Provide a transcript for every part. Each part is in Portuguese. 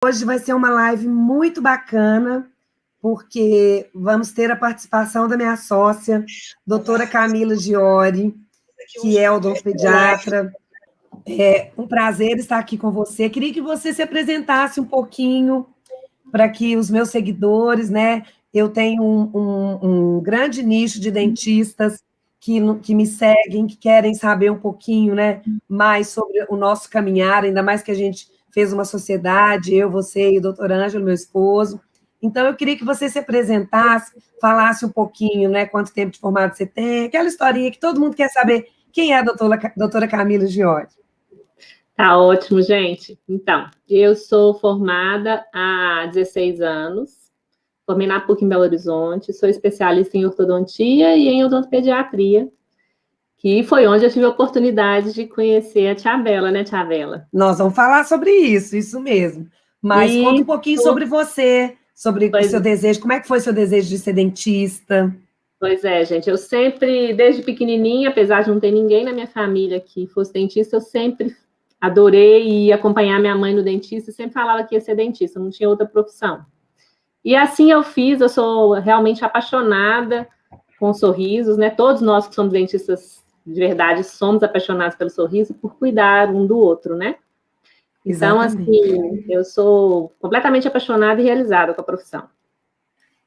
Hoje vai ser uma live muito bacana, porque vamos ter a participação da minha sócia, doutora Camila Giori, que é odontopediatra. É um prazer estar aqui com você. Queria que você se apresentasse um pouquinho para que os meus seguidores, né? Eu tenho um grande nicho de dentistas que me seguem, que querem saber um pouquinho, né, mais sobre o nosso caminhar, ainda mais que a gente fez uma sociedade, eu, você e o doutor Ângelo, meu esposo. Então, eu queria que você se apresentasse, falasse um pouquinho, né, quanto tempo de formado você tem, aquela historinha que todo mundo quer saber quem é a doutora Camila Giori. Tá ótimo, gente. Então, eu sou formada há 16 anos, formei na PUC em Belo Horizonte, sou especialista em ortodontia e em odontopediatria, que foi onde eu tive a oportunidade de conhecer a Tia Bela, né, Tia Bela? Nós vamos falar sobre isso mesmo. Mas conta um pouquinho sobre você, sobre o seu desejo, como é que foi seu desejo de ser dentista? Pois é, gente, eu sempre, desde pequenininha, apesar de não ter ninguém na minha família que fosse dentista, eu sempre adorei ir acompanhar minha mãe no dentista, sempre falava que ia ser dentista, não tinha outra profissão. E assim eu fiz, eu sou realmente apaixonada com sorrisos, né? Todos nós que somos dentistas de verdade somos apaixonados pelo sorriso por cuidar um do outro, né? Então, Exatamente. assim, eu sou completamente apaixonada e realizada com a profissão.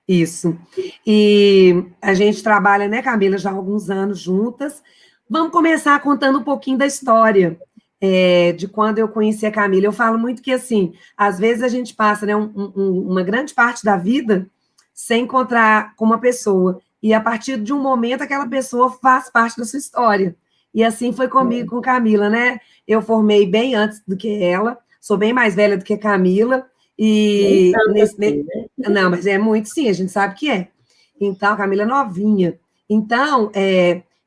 Isso. E a gente trabalha, né, Camila, já há alguns anos juntas. Vamos começar contando um pouquinho da história de quando eu conheci a Camila. Eu falo muito que, assim, às vezes a gente passa, né, uma grande parte da vida sem encontrar com uma pessoa. E a partir de um momento, aquela pessoa faz parte da sua história. E assim foi comigo, com Camila, né? Eu formei bem antes do que ela, sou bem mais velha do que a Camila, e não, mas é muito, sim, a gente sabe que é. Então, a Camila é novinha. Então,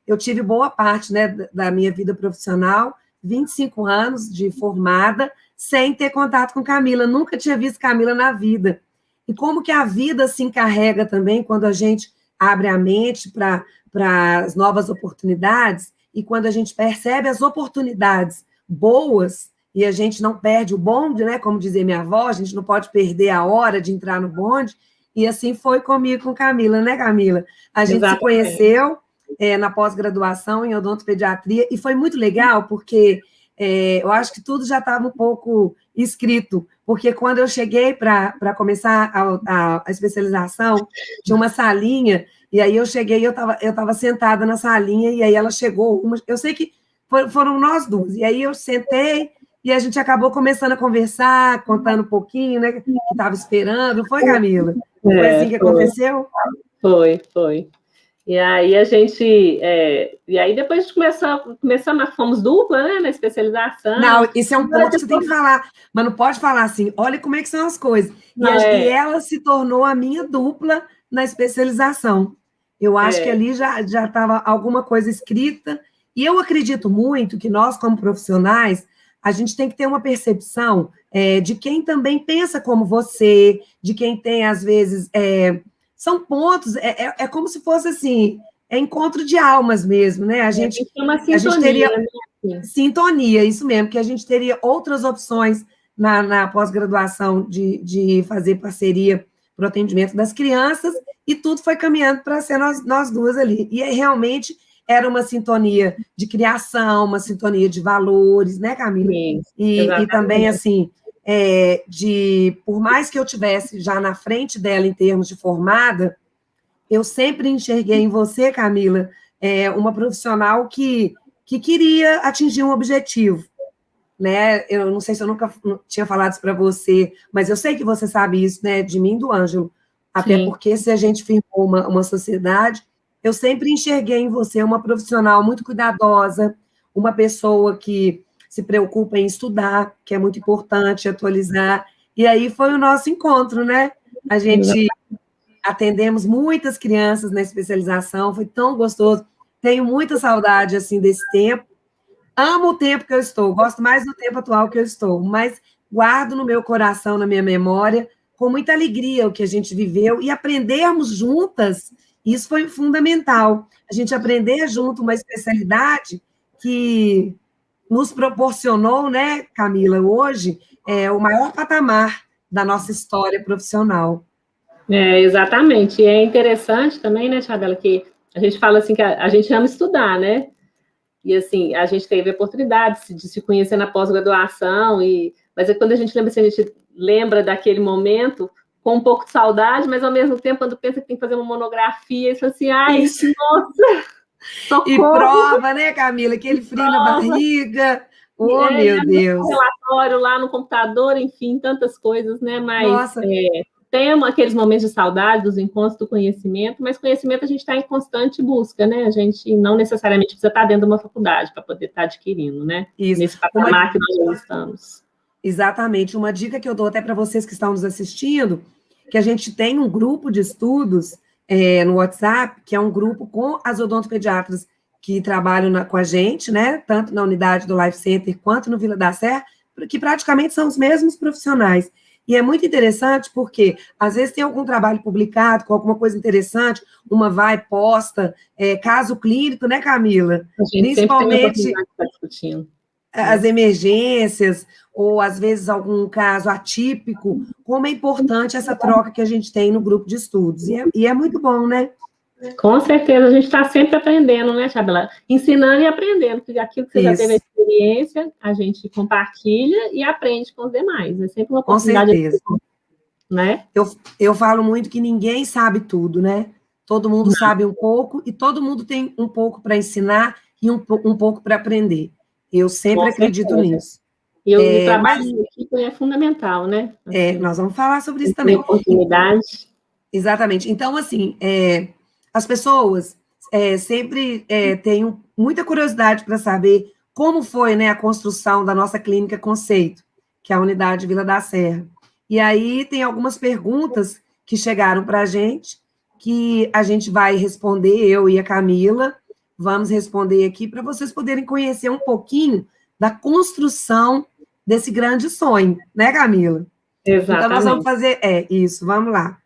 eu tive boa parte, né, da minha vida profissional, 25 anos de formada, sem ter contato com Camila. Nunca tinha visto Camila na vida. E como que a vida se encarrega também quando a gente abre a mente para as novas oportunidades e quando a gente percebe as oportunidades boas e a gente não perde o bonde, né? Como dizia minha avó, a gente não pode perder a hora de entrar no bonde. E assim foi comigo com Camila, né, Camila? A gente Exatamente. Se conheceu na pós-graduação em odontopediatria e foi muito legal porque eu acho que tudo já estava um pouco escrito, porque quando eu cheguei para começar a especialização, tinha uma salinha, e aí eu cheguei, eu estava sentada na salinha, e aí ela chegou, eu sei que foram nós duas, e aí eu sentei, e a gente acabou começando a conversar, contando um pouquinho, né, que estava esperando, foi, Camila? Foi assim que aconteceu? Foi. E aí a gente, e aí depois começamos, fomos dupla, né, na especialização. Não, isso é um ponto que você tem que falar, mas não pode falar assim, olha como é que são as coisas. E ela se tornou a minha dupla na especialização. Eu acho que ali já estava alguma coisa escrita, e eu acredito muito que nós, como profissionais, a gente tem que ter uma percepção de quem também pensa como você, de quem tem, às vezes, são pontos, é como se fosse assim, encontro de almas mesmo, né? A gente teria sintonia, isso mesmo, que a gente teria outras opções na pós-graduação de fazer parceria para o atendimento das crianças, e tudo foi caminhando para ser nós duas ali. E realmente era uma sintonia de criação, uma sintonia de valores, né, Camila? Sim, e também, assim, por mais que eu tivesse já na frente dela em termos de formada, eu sempre enxerguei em você, Camila, uma profissional que queria atingir um objetivo, né? Eu não sei se eu nunca tinha falado isso para você, mas eu sei que você sabe isso, né, de mim e do Ângelo, até porque se a gente firmou uma sociedade, eu sempre enxerguei em você uma profissional muito cuidadosa, uma pessoa que se preocupa em estudar, que é muito importante atualizar, e aí foi o nosso encontro, né? A gente atendemos muitas crianças na especialização, foi tão gostoso, tenho muita saudade, assim, desse tempo, amo o tempo que eu estou, gosto mais do tempo atual que eu estou, mas guardo no meu coração, na minha memória, com muita alegria o que a gente viveu, e aprendermos juntas, isso foi fundamental, a gente aprender junto uma especialidade que nos proporcionou, né, Camila, hoje, o maior patamar da nossa história profissional. Exatamente. E é interessante também, né, Chabela, que a gente fala assim que a gente ama estudar, né? E assim, a gente teve a oportunidade de se conhecer na pós-graduação, mas é quando a gente lembra daquele momento com um pouco de saudade, mas ao mesmo tempo, quando pensa que tem que fazer uma monografia, isso assim, ai, Isso. nossa, socorro. E prova, né, Camila? Aquele frio na barriga. Oh, meu Deus. Relatório lá no computador, enfim, tantas coisas, né? Mas Nossa. Tem aqueles momentos de saudade dos encontros do conhecimento, mas conhecimento a gente está em constante busca, né? A gente não necessariamente precisa estar dentro de uma faculdade para poder estar adquirindo, né? Isso. Nesse patamar que nós estamos. Exatamente. Uma dica que eu dou até para vocês que estão nos assistindo, que a gente tem um grupo de estudos no WhatsApp, que é um grupo com as odontopediatras que trabalham com a gente, né? Tanto na unidade do Life Center quanto no Vila da Serra, que praticamente são os mesmos profissionais. E é muito interessante porque, às vezes, tem algum trabalho publicado com alguma coisa interessante, uma vai, posta, caso clínico, né, Camila? A gente principalmente sempre tem a oportunidade de estar discutindo. As emergências, ou às vezes algum caso atípico, como é importante essa troca que a gente tem no grupo de estudos. E é muito bom, né? Com certeza, a gente está sempre aprendendo, né, Chabela? Ensinando e aprendendo, porque aquilo que você já teve a experiência, a gente compartilha e aprende com os demais. É sempre uma oportunidade. Com certeza. Né? Eu falo muito que ninguém sabe tudo, né? Todo mundo sabe um pouco e todo mundo tem um pouco para ensinar e um pouco para aprender. Eu sempre acredito nisso. E o trabalho em equipe é fundamental, né? Assim, nós vamos falar sobre isso também. Oportunidade. Exatamente. Então, assim, as pessoas sempre têm muita curiosidade para saber como foi, né, a construção da nossa clínica Conceito, que é a unidade Vila da Serra. E aí tem algumas perguntas que chegaram para a gente, que a gente vai responder, eu e a Camila, vamos responder aqui para vocês poderem conhecer um pouquinho da construção desse grande sonho, né, Camila? Exatamente. Então, nós vamos fazer isso, vamos lá.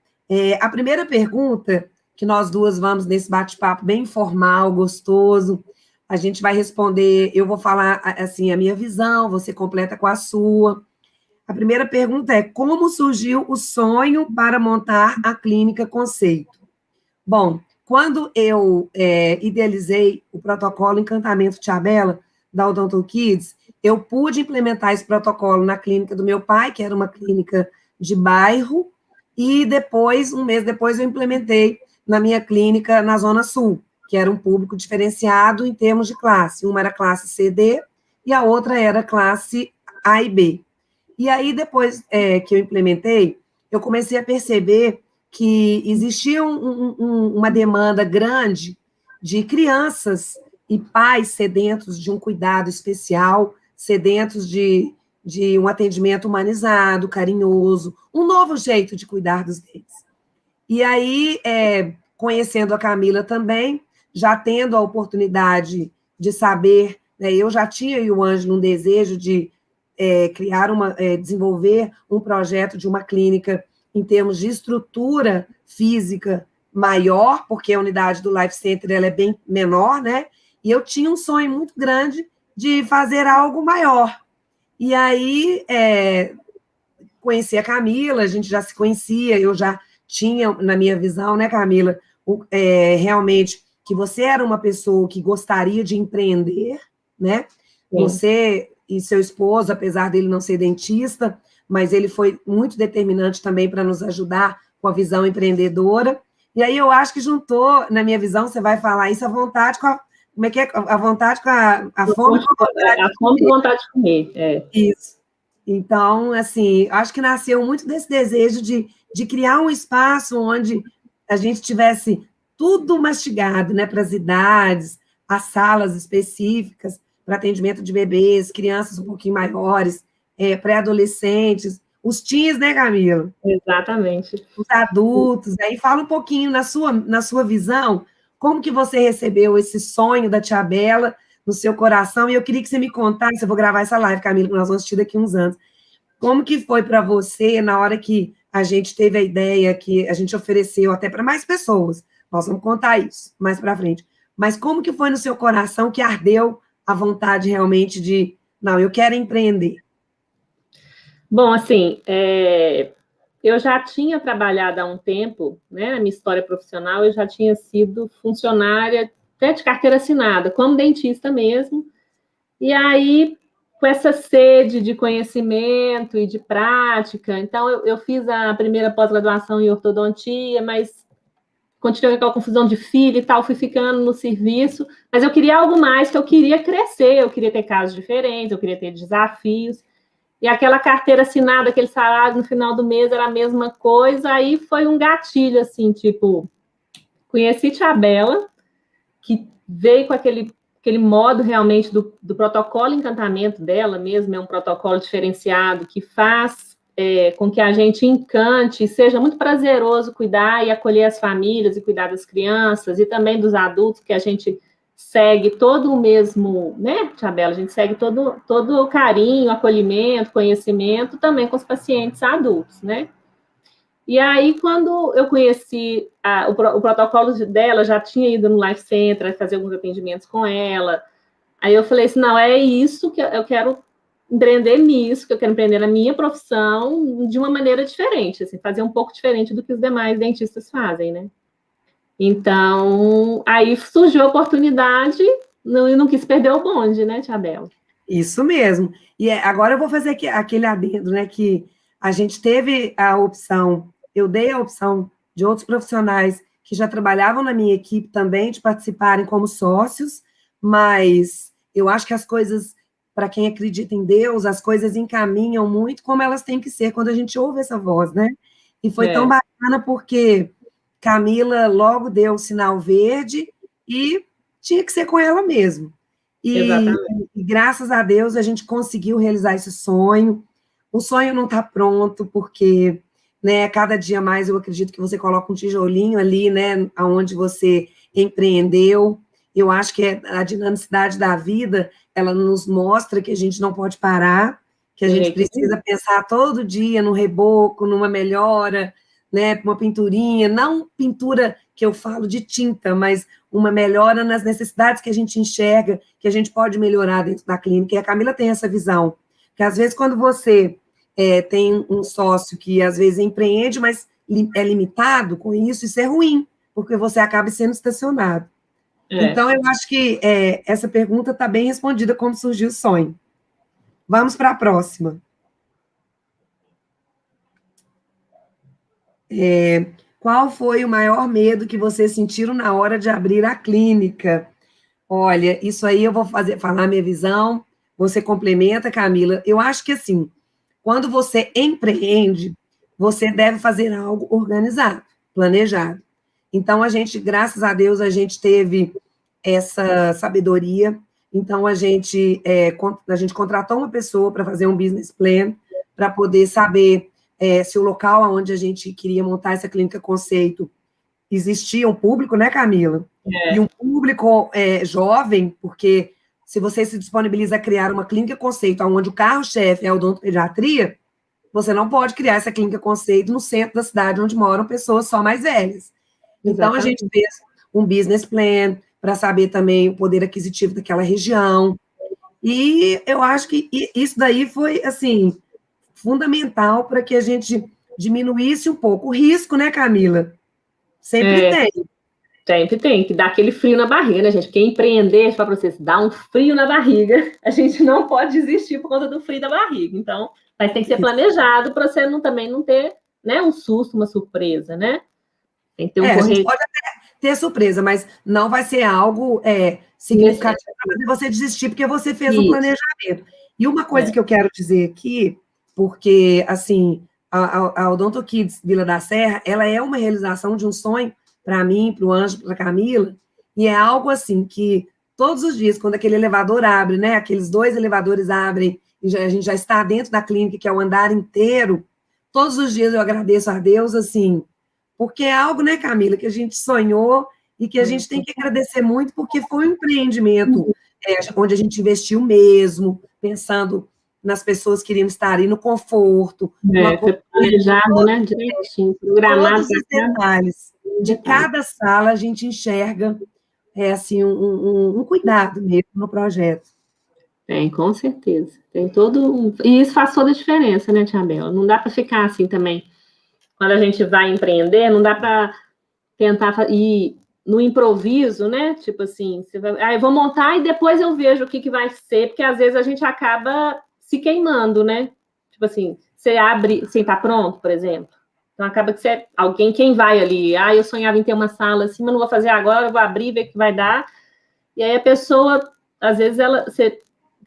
A primeira pergunta, que nós duas vamos nesse bate-papo bem informal, gostoso, a gente vai responder, eu vou falar, assim, a minha visão, você completa com a sua. A primeira pergunta é, como surgiu o sonho para montar a Clínica Conceito? Bom, quando eu idealizei o protocolo Encantamento Chabela, da Odonto Kids, eu pude implementar esse protocolo na clínica do meu pai, que era uma clínica de bairro, e depois, um mês depois, eu implementei na minha clínica na Zona Sul, que era um público diferenciado em termos de classe. Uma era classe CD e a outra era classe A e B. E aí, depois que eu implementei, eu comecei a perceber que existia uma demanda grande de crianças e pais sedentos de um cuidado especial, sedentos de um atendimento humanizado, carinhoso, um novo jeito de cuidar dos dentes. E aí, conhecendo a Camila também, já tendo a oportunidade de saber, né, eu já tinha e o Ângelo um desejo de desenvolver um projeto de uma clínica em termos de estrutura física maior, porque a unidade do Life Center ela é bem menor, né? E eu tinha um sonho muito grande de fazer algo maior. E aí, conheci a Camila, a gente já se conhecia, eu já tinha, na minha visão, né, Camila, realmente, que você era uma pessoa que gostaria de empreender, né? Sim. Você e seu esposo, apesar dele não ser dentista, mas ele foi muito determinante também para nos ajudar com a visão empreendedora. E aí eu acho que juntou, na minha visão, você vai falar isso, a vontade com a... Como é que é? A vontade com a fome com a vontade. A fome com vontade de comer, Isso. Então, assim, acho que nasceu muito desse desejo de criar um espaço onde a gente tivesse tudo mastigado, né, para as idades, as salas específicas para atendimento de bebês, crianças um pouquinho maiores, pré-adolescentes, os teens, né, Camila? Exatamente. Os adultos. Aí fala um pouquinho na sua visão, como que você recebeu esse sonho da Tia Bela no seu coração, e eu queria que você me contasse, eu vou gravar essa live, Camila, que nós vamos assistir daqui a uns anos, como que foi para você na hora que a gente teve a ideia, que a gente ofereceu até para mais pessoas, nós vamos contar isso mais para frente, mas como que foi no seu coração que ardeu a vontade realmente de, não, eu quero empreender? Bom, assim, eu já tinha trabalhado há um tempo, né, na minha história profissional, eu já tinha sido funcionária até de carteira assinada, como dentista mesmo, e aí, com essa sede de conhecimento e de prática, então eu fiz a primeira pós-graduação em ortodontia, mas continuei com aquela confusão de filho e tal, fui ficando no serviço, mas eu queria algo mais, que eu queria crescer, eu queria ter casos diferentes, eu queria ter desafios, e aquela carteira assinada, aquele salário no final do mês era a mesma coisa, aí foi um gatilho, assim, tipo, conheci Tia Bela, que veio com aquele modo realmente do protocolo encantamento dela mesmo, é um protocolo diferenciado que faz com que a gente encante, seja muito prazeroso cuidar e acolher as famílias e cuidar das crianças e também dos adultos, que a gente segue todo o mesmo, né, Tia Bela? A gente segue todo o carinho, acolhimento, conhecimento também com os pacientes adultos, né? E aí, quando eu conheci o protocolo dela, já tinha ido no Life Center, fazer alguns atendimentos com ela. Aí eu falei assim, não, é isso que eu quero empreender nisso, que eu quero empreender na minha profissão de uma maneira diferente, assim, fazer um pouco diferente do que os demais dentistas fazem, né? Então, aí surgiu a oportunidade e não quis perder o bonde, né, Tia Bela? Isso mesmo. E agora eu vou fazer aquele adendo, né? Que a gente teve a opção, eu dei a opção de outros profissionais que já trabalhavam na minha equipe também de participarem como sócios, mas eu acho que as coisas, para quem acredita em Deus, as coisas encaminham muito como elas têm que ser quando a gente ouve essa voz, né? E foi tão bacana porque Camila logo deu o sinal verde e tinha que ser com ela mesmo. E graças a Deus a gente conseguiu realizar esse sonho. O sonho não está pronto, porque né, cada dia mais eu acredito que você coloca um tijolinho ali, né, onde você empreendeu. Eu acho que a dinamicidade da vida, ela nos mostra que a gente não pode parar, que a gente precisa pensar todo dia no reboco, numa melhora, né, uma pinturinha, não pintura que eu falo de tinta, mas uma melhora nas necessidades que a gente enxerga, que a gente pode melhorar dentro da clínica. E a Camila tem essa visão, que às vezes quando você tem um sócio que às vezes empreende, mas é limitado com isso é ruim, porque você acaba sendo estacionado. Então, eu acho que essa pergunta está bem respondida, como surgiu o sonho. Vamos para a próxima. Qual foi o maior medo que vocês sentiram na hora de abrir a clínica? Olha, isso aí eu vou falar minha visão, você complementa, Camila. Eu acho que, assim, quando você empreende, você deve fazer algo organizado, planejado. Então, a gente, graças a Deus, a gente teve essa sabedoria. Então, a gente contratou uma pessoa para fazer um business plan, para poder saber se o local onde a gente queria montar essa clínica conceito existia um público, né, Camila? E um público jovem, porque se você se disponibiliza a criar uma clínica conceito onde o carro-chefe é a odontopediatria, você não pode criar essa clínica conceito no centro da cidade, onde moram pessoas só mais velhas. Então, a gente fez um business plan para saber também o poder aquisitivo daquela região. E eu acho que isso daí foi, assim, fundamental para que a gente diminuísse um pouco o risco, né, Camila? Sempre tem. Sempre tem, que dar aquele frio na barriga, né, gente? Porque empreender, a gente fala para vocês, dá um frio na barriga, a gente não pode desistir por conta do frio da barriga. Então, mas tem que ser planejado para você também não ter, né, um susto, uma surpresa, né? Tem que ter a gente pode até ter surpresa, mas não vai ser algo significativo para fazer você desistir, porque você fez um planejamento. E uma coisa que eu quero dizer aqui, porque, assim, a Odonto Kids Vila da Serra, ela é uma realização de um sonho para mim, para o Ângelo, para a Camila, e é algo assim que todos os dias, quando aquele elevador abre, né, aqueles 2 elevadores abrem, e a gente já está dentro da clínica, que é o andar inteiro, todos os dias eu agradeço a Deus, assim, porque é algo, né, Camila, que a gente sonhou e que a gente tem que agradecer muito, porque foi um empreendimento onde a gente investiu mesmo, pensando nas pessoas que iriam estar ali no conforto. Planejado, né, direitinho, programado. Todos os detalhes de cada sala a gente enxerga assim, um cuidado mesmo no projeto. Tem, com certeza. Tem todo. E isso faz toda a diferença, né, Tia Bela? Não dá para ficar assim também. Quando a gente vai empreender, não dá para tentar ir no improviso, né? Tipo assim, você vai, eu vou montar e depois eu vejo o que vai ser, porque às vezes a gente acaba se queimando, né? Tipo assim, você abre sem estar pronto, por exemplo. Então acaba que você alguém, quem vai ali, eu sonhava em ter uma sala assim, mas não vou fazer agora, eu vou abrir, ver o que vai dar. E aí a pessoa, às vezes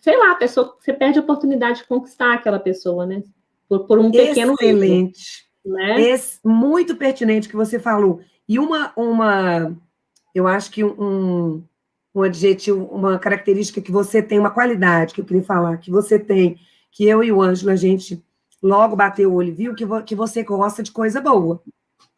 sei lá, a pessoa, você perde a oportunidade de conquistar aquela pessoa, né? Por um pequeno erro, Excelente. né? Muito pertinente que você falou. E eu acho que um adjetivo, uma característica que você tem, uma qualidade que eu queria falar, que você tem, que eu e o Ângelo, a gente logo bateu o olho e viu que você gosta de coisa boa.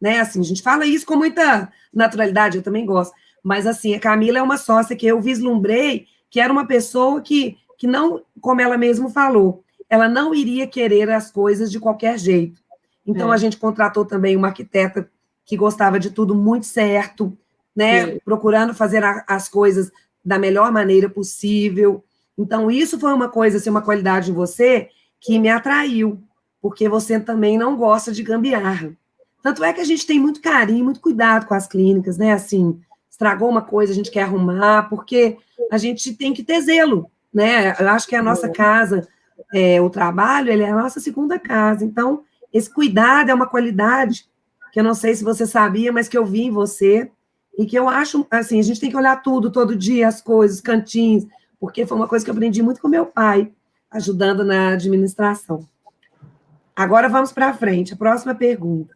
Né? Assim, a gente fala isso com muita naturalidade, eu também gosto. Mas, assim, a Camila é uma sócia que eu vislumbrei que era uma pessoa que não, como ela mesma falou, ela não iria querer as coisas de qualquer jeito. Então, a gente contratou também uma arquiteta que gostava de tudo muito certo, né? Sim. Procurando fazer as coisas da melhor maneira possível. Então, isso foi uma coisa, assim, uma qualidade em você que me atraiu, porque você também não gosta de gambiarra. Tanto é que a gente tem muito carinho, muito cuidado com as clínicas, né? Assim, estragou uma coisa, a gente quer arrumar, porque a gente tem que ter zelo, né? Eu acho que a nossa casa, o trabalho, ele é a nossa segunda casa. Então, esse cuidado é uma qualidade que eu não sei se você sabia, mas que eu vi em você e que eu acho, assim, a gente tem que olhar tudo, todo dia, as coisas, os cantinhos, porque foi uma coisa que eu aprendi muito com meu pai, ajudando na administração. Agora vamos para frente. A próxima pergunta.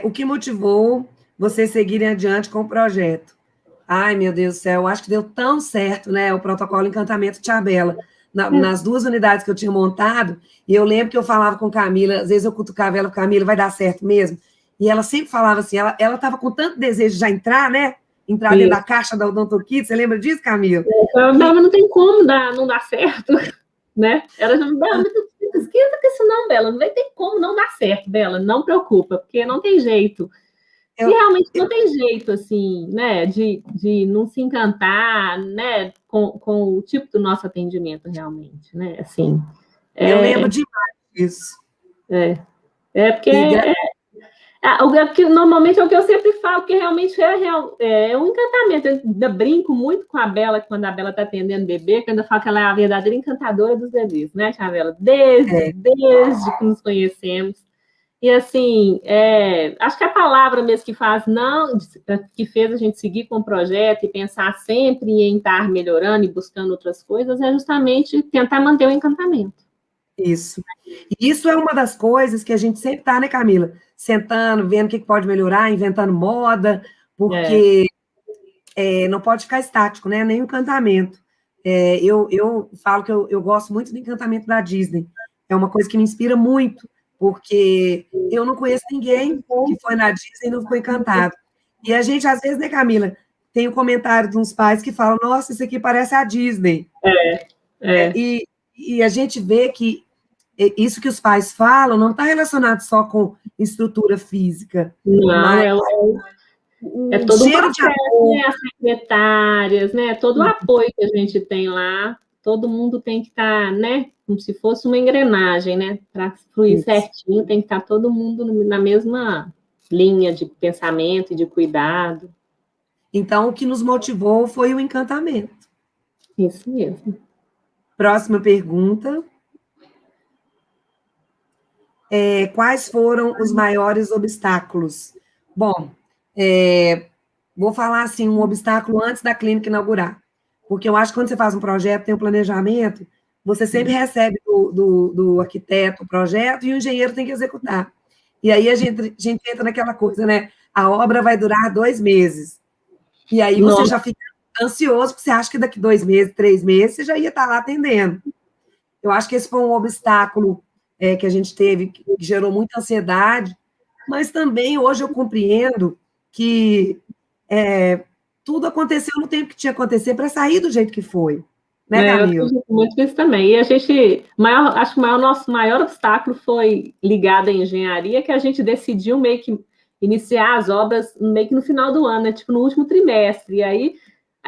O que motivou você seguir adiante com o projeto? Ai, meu Deus do céu, eu acho que deu tão certo, né? O protocolo Encantamento Tia Bela. Nas 2 unidades que eu tinha montado, e eu lembro que eu falava com Camila, às vezes eu cutucava ela, Camila, vai dar certo mesmo? E ela sempre falava assim, ela estava com tanto desejo de já entrar, né? Entrar dentro da caixa da Odonto Kids, você lembra disso, Camila? Mas não tem como não dar certo, né? Ela já me Bela, esquenta com isso não, Bela, não vai ter como não dar certo, Bela, não preocupa, porque não tem jeito. E realmente não tem jeito, assim, né, de não se encantar, né, com o tipo do nosso atendimento, realmente, né, assim. Eu lembro demais disso. Porque normalmente é o que eu sempre falo, que realmente é um encantamento. Eu ainda brinco muito com a Bela, quando a Bela está atendendo bebê, que eu ainda falo que ela é a verdadeira encantadora dos bebês, né, Tia Bela? Desde que nos conhecemos. E assim, acho que a palavra mesmo que que fez a gente seguir com o projeto e pensar sempre em estar melhorando e buscando outras coisas, é justamente tentar manter o encantamento. Isso. E isso é uma das coisas que a gente sempre está, né, Camila? Sentando, vendo o que pode melhorar, inventando moda, porque não pode ficar estático, né? Nem o encantamento. Eu falo que eu gosto muito do encantamento da Disney. É uma coisa que me inspira muito, porque eu não conheço ninguém que foi na Disney e não ficou encantado. E a gente, às vezes, né, Camila, tem o comentário de uns pais que falam, nossa, isso aqui parece a Disney. E a gente vê que isso que os pais falam não está relacionado só com estrutura física. Não, mas é todo um processo, né? As secretárias, né? Todo o apoio que a gente tem lá, todo mundo tem que estar, né? Como se fosse uma engrenagem, né? Para fluir certinho, tem que estar todo mundo na mesma linha de pensamento e de cuidado. Então, o que nos motivou foi o encantamento. Isso mesmo. Próxima pergunta. Quais foram os maiores obstáculos? Bom, vou falar assim, um obstáculo antes da clínica inaugurar, porque eu acho que quando você faz um projeto, tem um planejamento, você sempre recebe do arquiteto o projeto e o engenheiro tem que executar. E aí a gente entra naquela coisa, né? A obra vai durar 2 meses. E aí você já fica ansioso, porque você acha que daqui 2 meses, 3 meses, você já ia estar lá atendendo. Eu acho que esse foi um obstáculo que a gente teve, que gerou muita ansiedade, mas também hoje eu compreendo que tudo aconteceu no tempo que tinha que acontecer para sair do jeito que foi. Né, Camila? Eu acredito muito nisso também. E a gente, acho que nosso maior obstáculo foi ligado à engenharia, que a gente decidiu meio que iniciar as obras meio que no final do ano, né? Tipo no último trimestre. E aí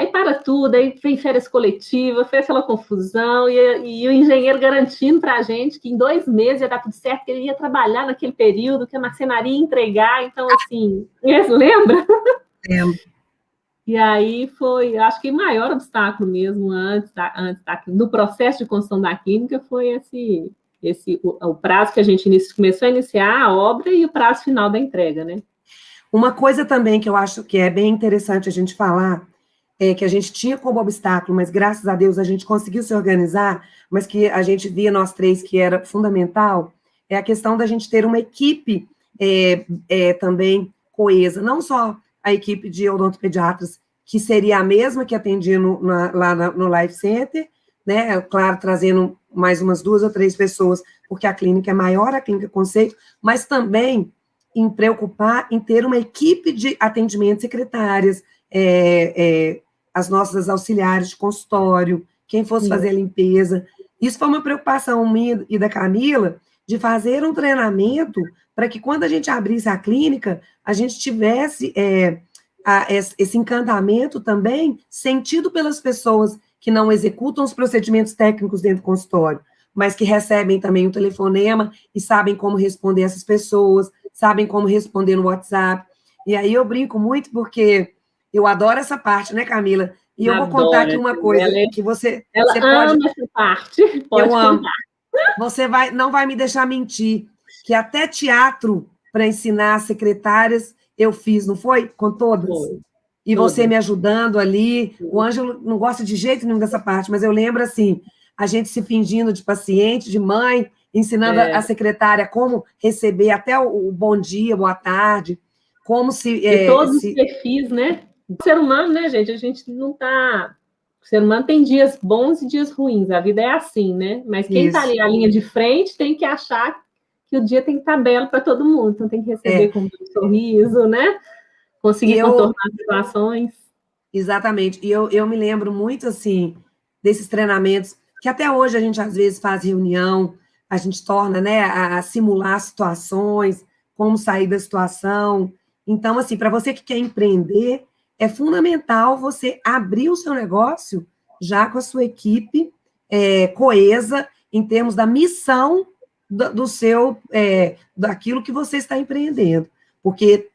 Aí para tudo, aí vem férias coletivas, foi aquela confusão, e o engenheiro garantindo para a gente que em 2 meses ia dar tudo certo, que ele ia trabalhar naquele período, que a marcenaria ia entregar, então, assim, lembra? Lembro. E aí foi, acho que o maior obstáculo mesmo no processo de construção da clínica foi o prazo que a gente começou a iniciar a obra e o prazo final da entrega, né? Uma coisa também que eu acho que é bem interessante a gente falar, é que a gente tinha como obstáculo, mas graças a Deus a gente conseguiu se organizar, mas que a gente via nós três que era fundamental, é a questão da gente ter uma equipe também coesa, não só a equipe de odontopediatras, que seria a mesma que atendia lá no Life Center, né? Claro, trazendo mais umas 2 ou 3 pessoas, porque a clínica é maior, a clínica conceito, mas também em preocupar em ter uma equipe de atendimento, secretárias, as nossas auxiliares de consultório, quem fosse fazer a limpeza. Isso foi uma preocupação minha e da Camila, de fazer um treinamento para que quando a gente abrisse a clínica, a gente tivesse esse encantamento também sentido pelas pessoas que não executam os procedimentos técnicos dentro do consultório, mas que recebem também um telefonema e sabem como responder essas pessoas, sabem como responder no WhatsApp. E aí eu brinco muito porque eu adoro essa parte, né, Camila? E eu vou contar aqui uma coisa que você ama essa parte. Pode eu contar. amo. Você não vai me deixar mentir, que até teatro para ensinar secretárias eu fiz, não foi? Com todas? Foi. E você me ajudando ali. O Ângelo não gosta de jeito nenhum dessa parte, mas eu lembro assim, a gente se fingindo de paciente, de mãe, ensinando a secretária como receber até o bom dia, boa tarde, como se... E todos os perfis, né? O ser humano, né, gente? A gente não tá... O ser humano tem dias bons e dias ruins, a vida é assim, né? Mas quem está ali na linha de frente tem que achar que o dia tem que estar belo para todo mundo, então tem que receber com um sorriso, né? Conseguir contornar as situações. Exatamente. E eu me lembro muito, assim, desses treinamentos, que até hoje a gente, às vezes, faz reunião, a gente torna, né, a simular situações, como sair da situação. Então, assim, para você que quer empreender, é fundamental você abrir o seu negócio já com a sua equipe coesa, em termos da missão do seu, daquilo que você está empreendendo. Porque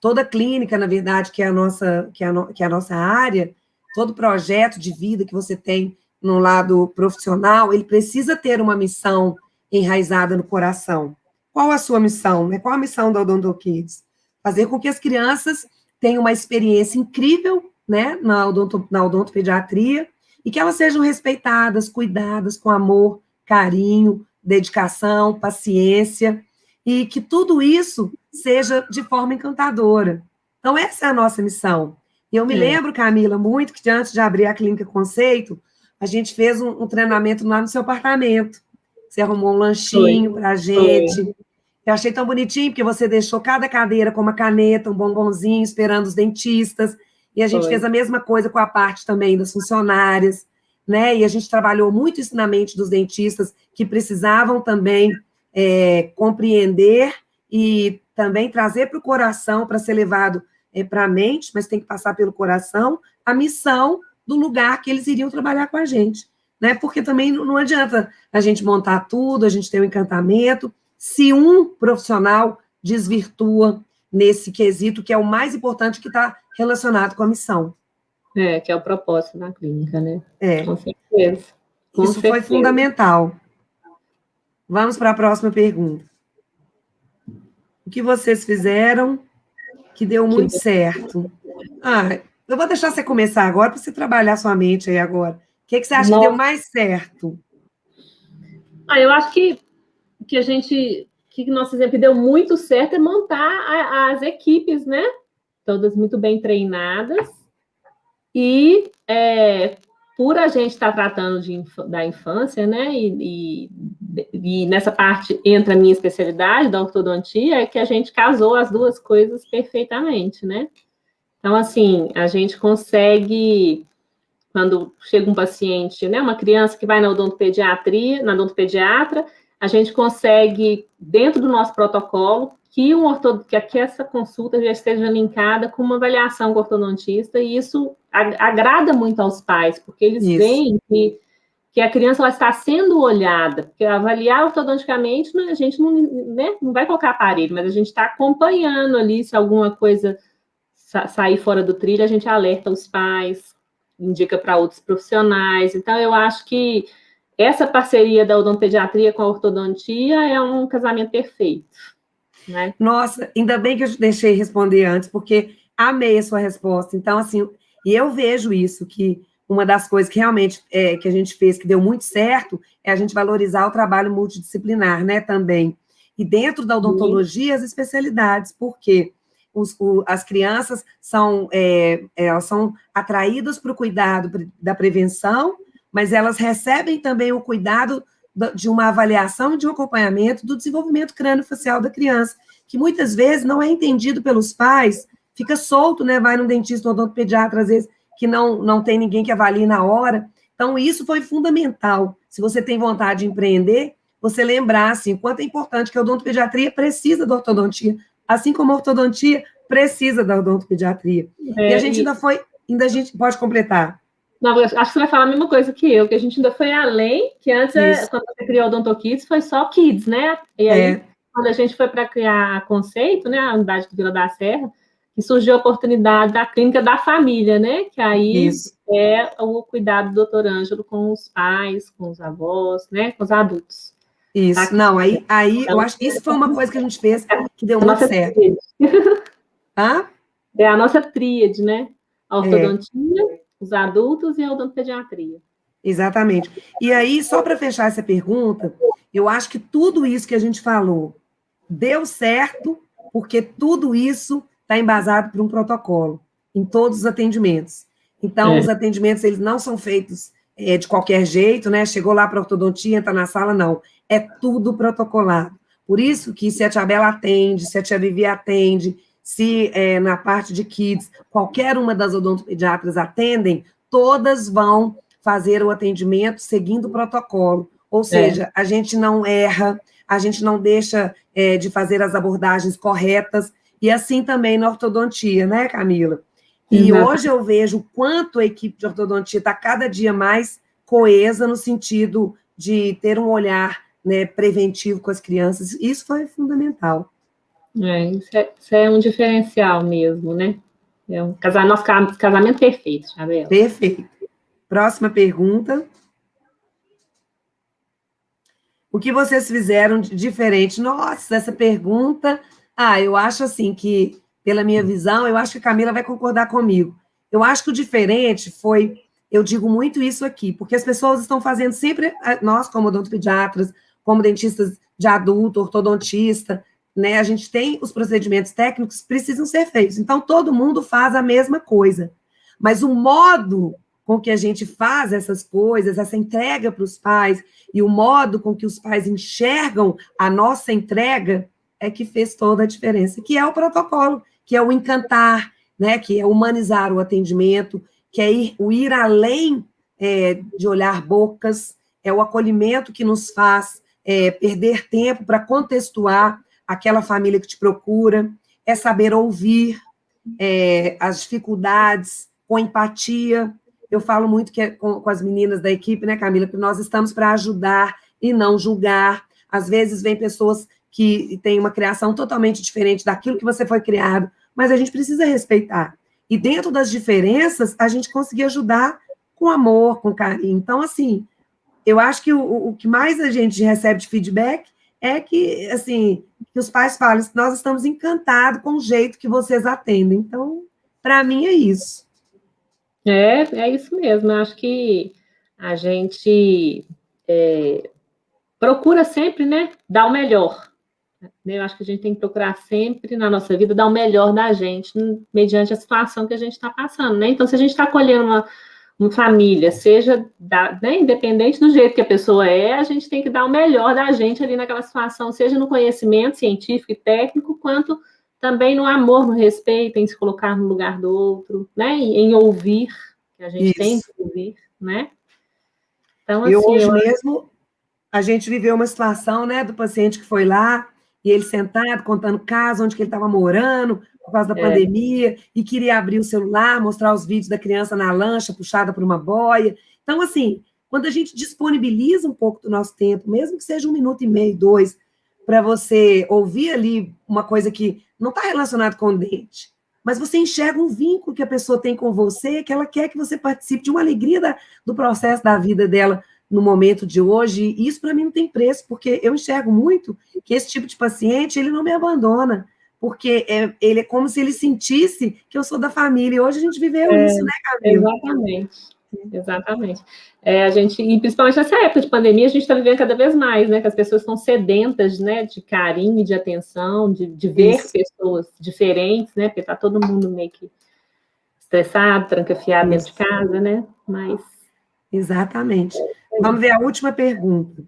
toda clínica, na verdade, que é a nossa área, todo projeto de vida que você tem no lado profissional, ele precisa ter uma missão enraizada no coração. Qual a sua missão? Né? Qual a missão da Odonto Kids? Fazer com que as crianças tenham uma experiência incrível, né, na odontopediatria, e que elas sejam respeitadas, cuidadas com amor, carinho, dedicação, paciência, e que tudo isso seja de forma encantadora. Então, essa é a nossa missão. E eu me lembro, Camila, muito que antes de abrir a Clínica Conceito, a gente fez um treinamento lá no seu apartamento. Você arrumou um lanchinho para a gente. Foi. Eu achei tão bonitinho, porque você deixou cada cadeira com uma caneta, um bombonzinho, esperando os dentistas. E a gente fez a mesma coisa com a parte também das funcionárias, né? E a gente trabalhou muito isso na mente dos dentistas, que precisavam também compreender e também trazer para o coração, para ser levado para a mente, mas tem que passar pelo coração, a missão do lugar que eles iriam trabalhar com a gente, né? Porque também não adianta a gente montar tudo, a gente ter um encantamento, se um profissional desvirtua nesse quesito, que é o mais importante, que está relacionado com a missão. Que é o propósito da clínica, né? Com certeza. Isso foi fundamental. Vamos para a próxima pergunta. O que vocês fizeram que deu muito certo? Eu vou deixar você começar agora, para você trabalhar sua mente aí agora. O que você acha que deu mais certo? Eu acho que nosso exemplo deu muito certo é montar as equipes, né? Todas muito bem treinadas. E por a gente estar tratando da infância, né? E nessa parte entra a minha especialidade da ortodontia, é que a gente casou as duas coisas perfeitamente, né? Então, assim, a gente consegue, quando chega um paciente, né, uma criança que vai na odontopediatra, a gente consegue, dentro do nosso protocolo, que essa consulta já esteja linkada com uma avaliação com o ortodontista, e isso agrada muito aos pais, porque eles veem que a criança ela está sendo olhada, porque avaliar ortodonticamente, a gente não, né, não vai colocar aparelho, mas a gente está acompanhando ali, se alguma coisa sair fora do trilho, a gente alerta os pais, indica para outros profissionais. Então, eu acho que essa parceria da odontopediatria com a ortodontia é um casamento perfeito, né? Nossa, ainda bem que eu te deixei responder antes, porque amei a sua resposta. Então, assim, e eu vejo isso, que uma das coisas que realmente que a gente fez, que deu muito certo, é a gente valorizar o trabalho multidisciplinar, né, também. E dentro da odontologia, as especialidades, porque as crianças elas são atraídas para o cuidado da prevenção, mas elas recebem também o cuidado de uma avaliação, de um acompanhamento do desenvolvimento crânio-facial da criança, que muitas vezes não é entendido pelos pais, fica solto, né? Vai num dentista, um odontopediatra, às vezes, que não tem ninguém que avalie na hora. Então, isso foi fundamental. Se você tem vontade de empreender, você lembrar, assim, o quanto é importante que a odontopediatria precisa da ortodontia, assim como a ortodontia precisa da odontopediatria. E a gente ainda a gente pode completar. Não, acho que você vai falar a mesma coisa que eu, que a gente ainda foi além, que antes, quando você criou o Odonto Kids, foi só Kids, né? E aí, quando a gente foi para criar conceito, né, a unidade de Vila da Serra, que surgiu a oportunidade da clínica da família, né? Que aí é o cuidado do doutor Ângelo com os pais, com os avós, né? Com os adultos. Isso, tá? Não, aí eu acho que isso foi uma coisa que a gente fez que deu muito certo. Hã? É a nossa tríade, né? A ortodontia, os adultos e a odontopediatria. Exatamente. E aí, só para fechar essa pergunta, eu acho que tudo isso que a gente falou deu certo, porque tudo isso está embasado por um protocolo em todos os atendimentos. Então, os atendimentos, eles não são feitos de qualquer jeito, né? Chegou lá para a ortodontia, entra na sala, não. É tudo protocolado. Por isso que se a tia Bela atende, se a tia Vivi atende, se na parte de kids, qualquer uma das odontopediatras atendem, todas vão fazer o atendimento seguindo o protocolo. Ou seja, a gente não erra, a gente não deixa de fazer as abordagens corretas, e assim também na ortodontia, né, Camila? E hoje eu vejo o quanto a equipe de ortodontia está cada dia mais coesa no sentido de ter um olhar, né, preventivo com as crianças. Isso foi fundamental. Isso é um diferencial mesmo, né? É nosso casamento perfeito, Isabela. Perfeito. Próxima pergunta. O que vocês fizeram de diferente? Nossa, essa pergunta... eu acho assim que, pela minha visão, eu acho que a Camila vai concordar comigo. Eu acho que o diferente foi... Eu digo muito isso aqui, porque as pessoas estão fazendo sempre... Nós, como odontopediatras, como dentistas de adulto, ortodontista, né, a gente tem os procedimentos técnicos que precisam ser feitos. Então, todo mundo faz a mesma coisa. Mas o modo com que a gente faz essas coisas, essa entrega para os pais, e o modo com que os pais enxergam a nossa entrega, é que fez toda a diferença, que é o protocolo, que é o encantar, né, que é humanizar o atendimento, que é o ir além de olhar bocas, é o acolhimento que nos faz perder tempo para contextuar aquela família que te procura, é saber ouvir as dificuldades com empatia. Eu falo muito que com as meninas da equipe, né, Camila, que nós estamos para ajudar e não julgar. Às vezes vem pessoas que têm uma criação totalmente diferente daquilo que você foi criado, mas a gente precisa respeitar. E dentro das diferenças, a gente conseguir ajudar com amor, com carinho. Então, assim, eu acho que o que mais a gente recebe de feedback é que, assim, que os pais falam, nós estamos encantados com o jeito que vocês atendem. Então, para mim, é isso. É isso mesmo. Eu acho que a gente procura sempre, né, dar o melhor. Eu acho que a gente tem que procurar sempre, na nossa vida, dar o melhor da gente, mediante a situação que a gente está passando, né? Então, se a gente está acolhendo uma família, seja né, independente do jeito que a pessoa a gente tem que dar o melhor da gente ali naquela situação, seja no conhecimento científico e técnico, quanto também no amor, no respeito, em se colocar no lugar do outro, né? E em ouvir, que a gente tem que ouvir, né? Então, assim, hoje mesmo, a gente viveu uma situação, né, do paciente que foi lá, e ele sentado, contando casa, onde que ele estava morando, por causa da pandemia, e queria abrir o celular, mostrar os vídeos da criança na lancha, puxada por uma boia. Então, assim, quando a gente disponibiliza um pouco do nosso tempo, mesmo que seja 1 minuto e meio, 2, para você ouvir ali uma coisa que não está relacionada com o dente, mas você enxerga um vínculo que a pessoa tem com você, que ela quer que você participe de uma alegria do processo da vida dela no momento de hoje, e isso para mim não tem preço, porque eu enxergo muito que esse tipo de paciente, ele não me abandona, porque ele é como se ele sentisse que eu sou da família, e hoje a gente viveu isso, né, Camila? Exatamente. Exatamente. E principalmente nessa época de pandemia, a gente está vivendo cada vez mais, né? Que as pessoas estão sedentas, né? De carinho e de atenção, de ver pessoas diferentes, né? Porque está todo mundo meio que estressado, trancafiado dentro de casa, né? Mas... Exatamente. Vamos ver a última pergunta.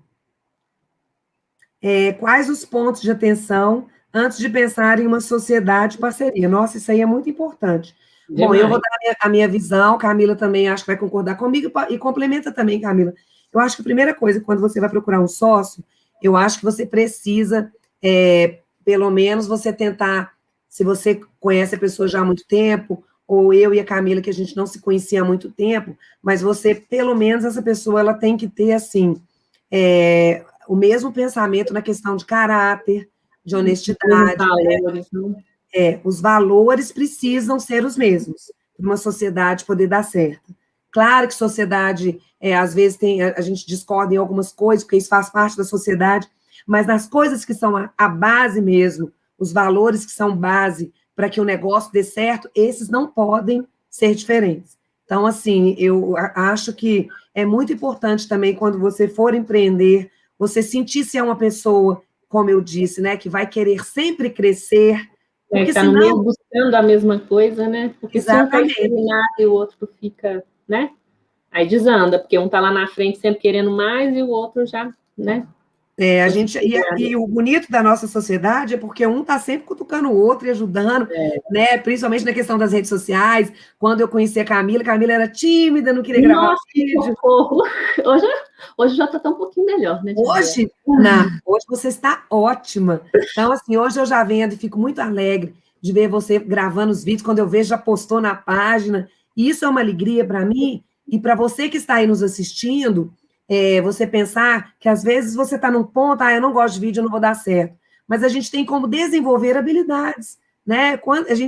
Quais os pontos de atenção antes de pensar em uma sociedade parceria? Nossa, isso aí é muito importante. Demais. Bom, eu vou dar a minha visão, Camila também acho que vai concordar comigo, e complementa também, Camila. Eu acho que a primeira coisa, quando você vai procurar um sócio, eu acho que você precisa, pelo menos, você tentar, se você conhece a pessoa já há muito tempo, ou eu e a Camila, que a gente não se conhecia há muito tempo, mas você, pelo menos, essa pessoa, ela tem que ter, assim, o mesmo pensamento na questão de caráter, de honestidade. Os valores precisam ser os mesmos para uma sociedade poder dar certo. Claro que sociedade, às vezes, a gente discorda em algumas coisas, porque isso faz parte da sociedade, mas nas coisas que são a base mesmo, os valores que são base para que o negócio dê certo, esses não podem ser diferentes. Então, assim, eu acho que é muito importante também, quando você for empreender, você sentir se é uma pessoa, como eu disse, né, que vai querer sempre crescer, porque está no meio buscando a mesma coisa, né? Porque exatamente. Se um está eliminado e o outro fica, né? Aí desanda, porque um está lá na frente sempre querendo mais e o outro já, né? E o bonito da nossa sociedade é porque um está sempre cutucando o outro e ajudando, né? Principalmente na questão das redes sociais. Quando eu conheci a Camila era tímida, não queria gravar vídeo. Socorro. Hoje já está um pouquinho melhor, né? Hoje, não, hoje você está ótima. Então, assim, hoje eu já vendo e fico muito alegre de ver você gravando os vídeos. Quando eu vejo, já postou na página. E isso é uma alegria para mim e para você que está aí nos assistindo. Você pensar que às vezes você está num ponto, eu não gosto de vídeo, eu não vou dar certo. Mas a gente tem como desenvolver habilidades, né?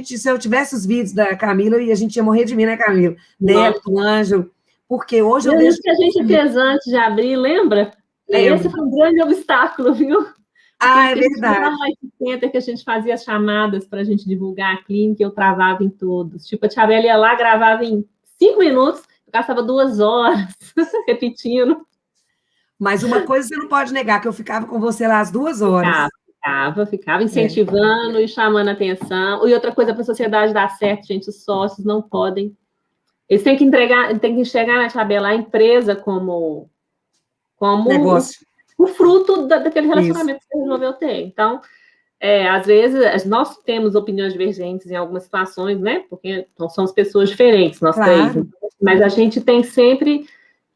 Se eu tivesse os vídeos da Camila, a gente ia morrer de mim, né, Camila? Dela, do Ângelo, porque hoje eu vejo... que a gente fez antes de abrir, lembra? Esse foi um grande obstáculo, viu? É verdade. Que a gente fazia as chamadas para a gente divulgar a clínica, eu travava em todos. Tipo, a Tia Bela ia lá, gravava em 5 minutos, eu gastava 2 horas repetindo. Mas uma coisa você não pode negar, que eu ficava com você lá as 2 horas. Ficava incentivando e chamando a atenção. E outra coisa, para a sociedade dar certo, gente, os sócios não podem. Eles têm que enxergar na Tia Bela a empresa como negócio. O fruto daquele relacionamento que você resolveu ter. Então, às vezes, nós temos opiniões divergentes em algumas situações, né? Porque nós somos pessoas diferentes, nós três. Mas a gente tem sempre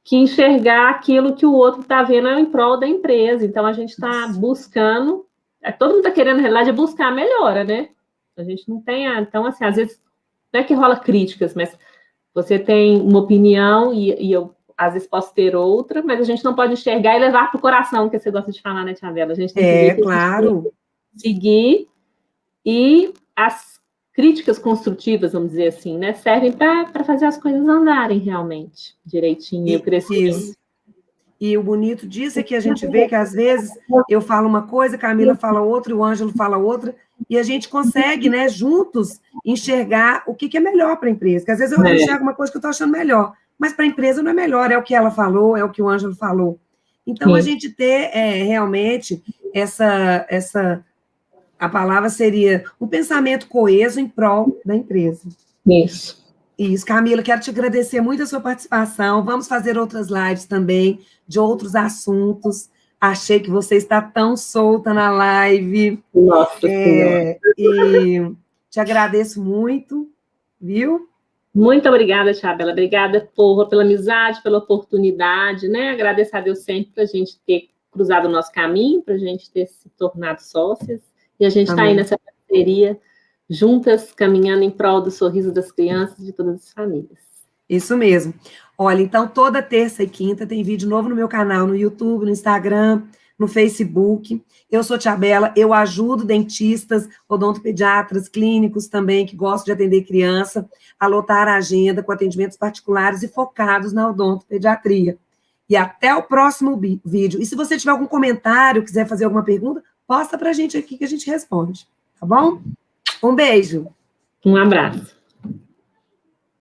que enxergar aquilo que o outro está vendo em prol da empresa. Então, a gente está buscando... todo mundo está querendo, na realidade, buscar a melhora, né? A gente não tem... Então, assim, às vezes, não é que rola críticas, mas você tem uma opinião e eu, às vezes, posso ter outra, mas a gente não pode enxergar e levar para o coração, que você gosta de falar, né, Tia Bela? A gente tem que ver que claro. Seguir, e as críticas construtivas, vamos dizer assim, né, servem para fazer as coisas andarem realmente direitinho, crescer. E o bonito disso é que a gente vê que, às vezes, eu falo uma coisa, a Camila fala outra, o Ângelo fala outra, e a gente consegue, né, juntos, enxergar o que é melhor para a empresa. Porque, às vezes, eu enxergo uma coisa que eu estou achando melhor, mas para a empresa não é melhor, é o que ela falou, é o que o Ângelo falou. Então, a gente ter realmente a palavra seria um pensamento coeso em prol da empresa. Isso, Camila, quero te agradecer muito a sua participação. Vamos fazer outras lives também, de outros assuntos. Achei que você está tão solta na live. Nossa Senhora. E te agradeço muito, viu? Muito obrigada, Tia Bela. Obrigada pela amizade, pela oportunidade, né? Agradeço a Deus sempre para a gente ter cruzado o nosso caminho, para a gente ter se tornado sócias, e a gente está aí nessa parceria, juntas, caminhando em prol do sorriso das crianças e de todas as famílias. Isso mesmo. Olha, então, toda terça e quinta tem vídeo novo no meu canal, no YouTube, no Instagram, no Facebook. Eu sou Tia Bela, eu ajudo dentistas, odontopediatras, clínicos também, que gostam de atender criança, a lotar a agenda com atendimentos particulares e focados na odontopediatria. E até o próximo vídeo. E se você tiver algum comentário, quiser fazer alguma pergunta, posta para a gente aqui que a gente responde, tá bom? Um beijo. Um abraço.